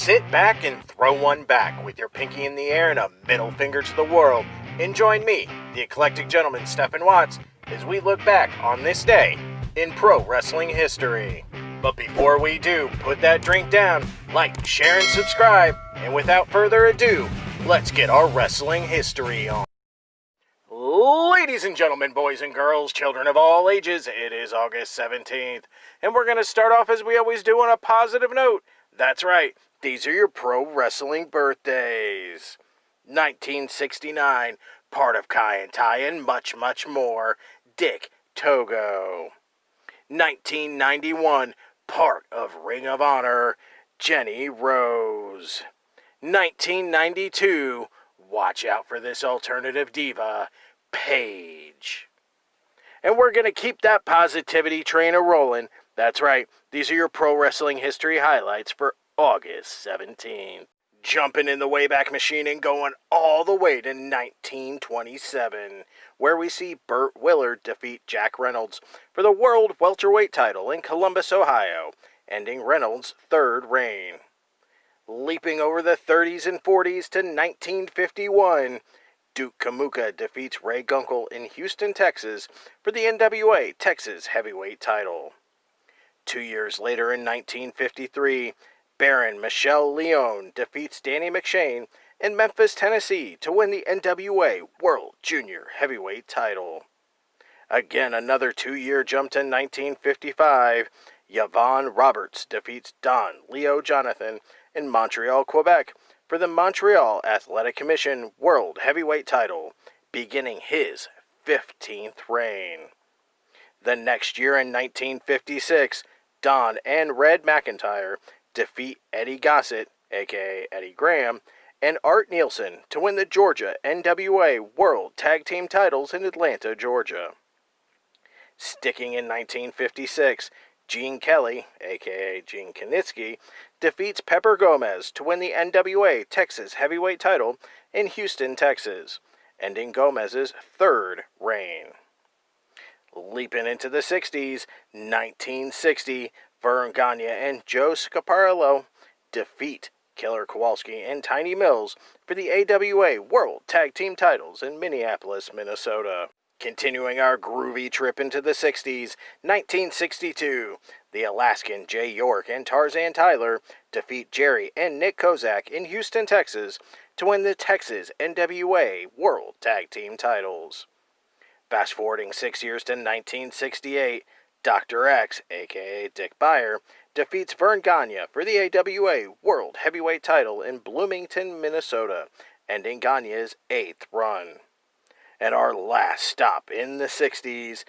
Sit back and throw one back with your pinky in the air and a middle finger to the world, and join me, the eclectic gentleman Stephen Watts, as we look back on this day in pro wrestling history. But before we do, put that drink down, like, share, and subscribe, and without further ado, let's get our wrestling history on. Ladies and gentlemen, boys and girls, children of all ages, it is August 17th, and we're going to start off as we always do on a positive note. That's right, these are your pro wrestling birthdays. 1969, part of Kai and Tai and much, much more, Dick Togo. 1991, part of Ring of Honor, Jenny Rose. 1992, watch out for this alternative diva, Paige. And we're going to keep that positivity train a-rolling. That's right, these are your pro wrestling history highlights for August 17th. Jumping in the Wayback Machine and going all the way to 1927, where we see Burt Willard defeat Jack Reynolds for the World Welterweight title in Columbus, Ohio, ending Reynolds' third reign. Leaping over the 30s and 40s to 1951, Duke Kamuka defeats Ray Gunkel in Houston, Texas for the NWA Texas Heavyweight title. 2 years later in 1953, Baron Michelle Leone defeats Danny McShane in Memphis, Tennessee to win the NWA World Junior Heavyweight title. Again, another 2-year jump to 1955, Yvonne Roberts defeats Don Leo Jonathan in Montreal, Quebec for the Montreal Athletic Commission World Heavyweight title, beginning his 15th reign. The next year in 1956, Don and Red McIntyre defeat Eddie Gossett, aka Eddie Graham, and Art Nielsen to win the Georgia NWA World Tag Team titles in Atlanta, Georgia. Sticking in 1956, Gene Kelly, aka Gene Kanitsky, defeats Pepper Gomez to win the NWA Texas Heavyweight title in Houston, Texas, ending Gomez's third reign. Leaping into the 60s, 1960, Vern Gagne and Joe Scaparello defeat Killer Kowalski and Tiny Mills for the AWA World Tag Team titles in Minneapolis, Minnesota. Continuing our groovy trip into the 60s, 1962, the Alaskan Jay York and Tarzan Tyler defeat Jerry and Nick Kozak in Houston, Texas to win the Texas NWA World Tag Team titles. Fast forwarding 6 years to 1968, Dr. X, aka Dick Beyer, defeats Vern Gagne for the AWA World Heavyweight title in Bloomington, Minnesota, ending Gagne's 8th run. And our last stop in the 60s,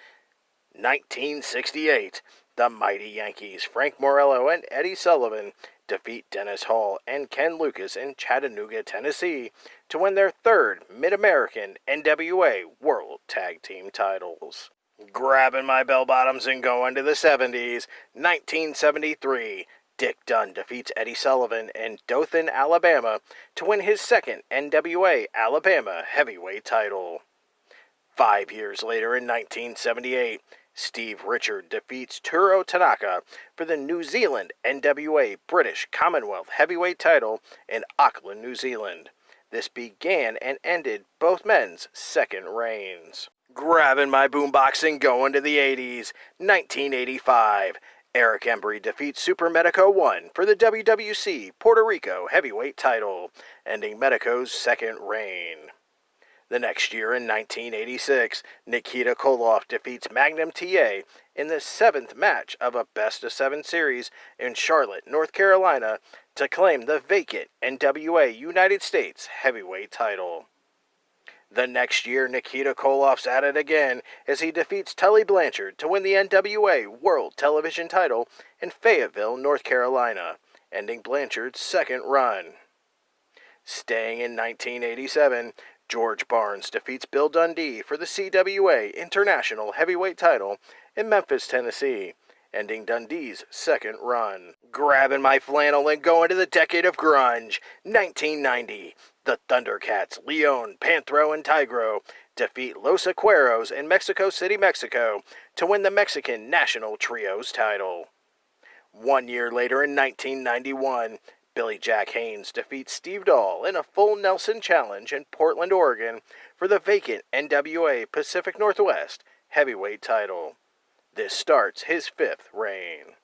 1968, the Mighty Yankees, Frank Morello and Eddie Sullivan, defeat Dennis Hall and Ken Lucas in Chattanooga, Tennessee, to win their third Mid-American NWA World Tag Team titles. Grabbing my bell-bottoms and going to the 70s, 1973, Dick Dunn defeats Eddie Sullivan in Dothan, Alabama, to win his second NWA Alabama Heavyweight title. 5 years later in 1978, Steve Richard defeats Turo Tanaka for the New Zealand NWA British Commonwealth Heavyweight title in Auckland, New Zealand. This began and ended both men's second reigns. Grabbing my boombox and going to the 80s, 1985, Eric Embry defeats Super Medico 1 for the WWC Puerto Rico Heavyweight title, ending Medico's second reign. The next year in 1986, Nikita Koloff defeats Magnum TA in the 7th match of a best-of-7 series in Charlotte, North Carolina, to claim the vacant NWA United States Heavyweight title. The next year, Nikita Koloff's at it again as he defeats Tully Blanchard to win the NWA World Television title in Fayetteville, North Carolina, ending Blanchard's second run. Staying in 1987, George Barnes defeats Bill Dundee for the CWA International Heavyweight title in Memphis, Tennessee, ending Dundee's second run. Grabbing my flannel and going to the decade of grunge, 1990, the Thundercats, Leon, Panthro, and Tigro defeat Los Acueros in Mexico City, Mexico, to win the Mexican National Trios title. 1 year later in 1991, Billy Jack Haynes defeats Steve Dahl in a full Nelson challenge in Portland, Oregon for the vacant NWA Pacific Northwest heavyweight title. This starts his 5th reign.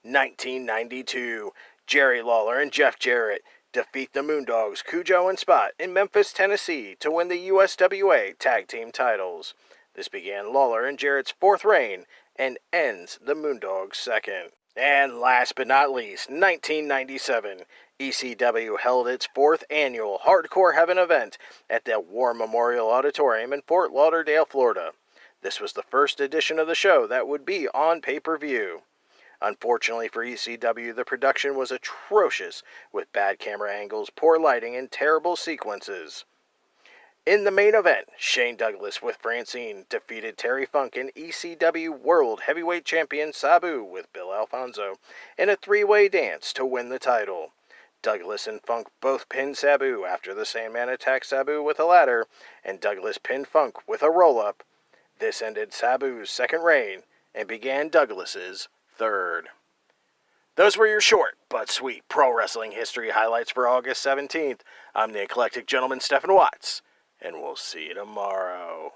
1992, Jerry Lawler and Jeff Jarrett defeat the Moondogs Cujo and Spot in Memphis, Tennessee to win the USWA Tag Team titles. This began Lawler and Jarrett's 4th reign and ends the Moondogs' 2nd. And last but not least, 1997, ECW held its 4th annual Hardcore Heaven event at the War Memorial Auditorium in Fort Lauderdale, Florida. This was the first edition of the show that would be on pay-per-view. Unfortunately for ECW, the production was atrocious with bad camera angles, poor lighting, and terrible sequences. In the main event, Shane Douglas with Francine defeated Terry Funk and ECW World Heavyweight Champion Sabu with Bill Alfonso in a 3-way dance to win the title. Douglas and Funk both pinned Sabu after the Sandman attacked Sabu with a ladder, and Douglas pinned Funk with a roll-up. This ended Sabu's 2nd reign and began Douglas's 3rd. Those were your short but sweet pro wrestling history highlights for August 17th. I'm the eclectic gentleman Stephen Watts, and we'll see you tomorrow.